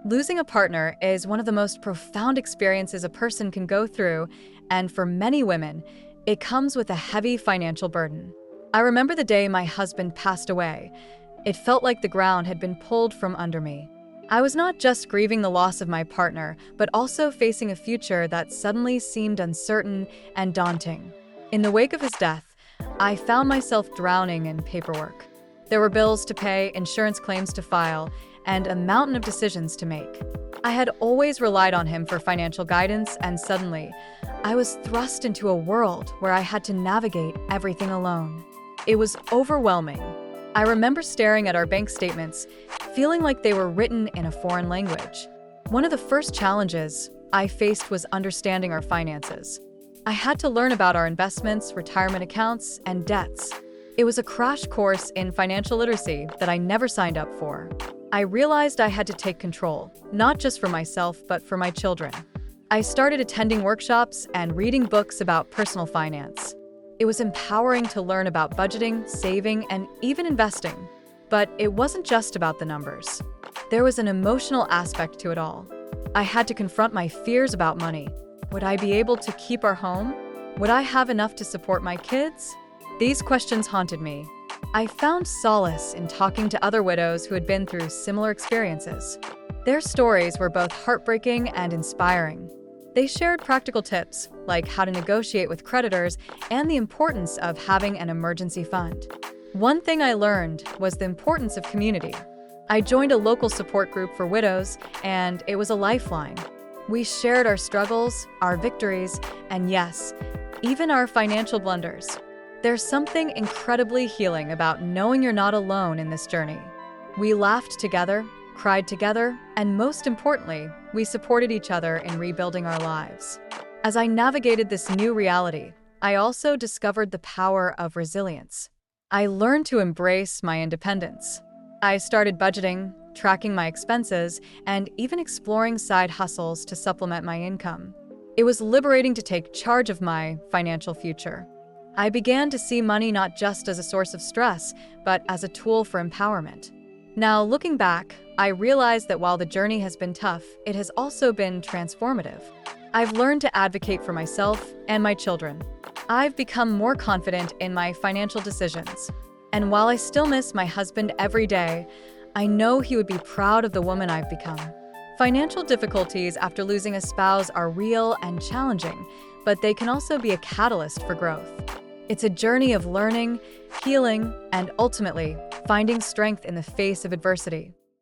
Losing a partner is one of the most profound experiences a person can go through, and for many women, it comes with a heavy financial burden. I remember the day my husband passed away. It felt like the ground had been pulled from under me. I was not just grieving the loss of my partner, but also facing a future that suddenly seemed uncertain and daunting. In the wake of his death, I found myself drowning in paperwork. There were bills to pay, insurance claims to file, and a mountain of decisions to make. I had always relied on him for financial guidance, and suddenly, I was thrust into a world where I had to navigate everything alone. It was overwhelming. I remember staring at our bank statements, feeling like they were written in a foreign language. One of the first challenges I faced was understanding our finances. I had to learn about our investments, retirement accounts, and debts. It was a crash course in financial literacy that I never signed up for. I realized I had to take control, not just for myself, but for my children. I started attending workshops and reading books about personal finance. It was empowering to learn about budgeting, saving, and even investing. But it wasn't just about the numbers. There was an emotional aspect to it all. I had to confront my fears about money. Would I be able to keep our home? Would I have enough to support my kids? These questions haunted me. I found solace in talking to other widows who had been through similar experiences. Their stories were both heartbreaking and inspiring. They shared practical tips, like how to negotiate with creditors and the importance of having an emergency fund. One thing I learned was the importance of community. I joined a local support group for widows, and it was a lifeline. We shared our struggles, our victories, and yes, even our financial blunders. There's something incredibly healing about knowing you're not alone in this journey. We laughed together, cried together, and most importantly, we supported each other in rebuilding our lives. As I navigated this new reality, I also discovered the power of resilience. I learned to embrace my independence. I started budgeting, tracking my expenses, and even exploring side hustles to supplement my income. It was liberating to take charge of my financial future. I began to see money not just as a source of stress, but as a tool for empowerment. Now, looking back, I realize that while the journey has been tough, it has also been transformative. I've learned to advocate for myself and my children. I've become more confident in my financial decisions. And while I still miss my husband every day, I know he would be proud of the woman I've become. Financial difficulties after losing a spouse are real and challenging, but they can also be a catalyst for growth. It's a journey of learning, healing, and ultimately, finding strength in the face of adversity.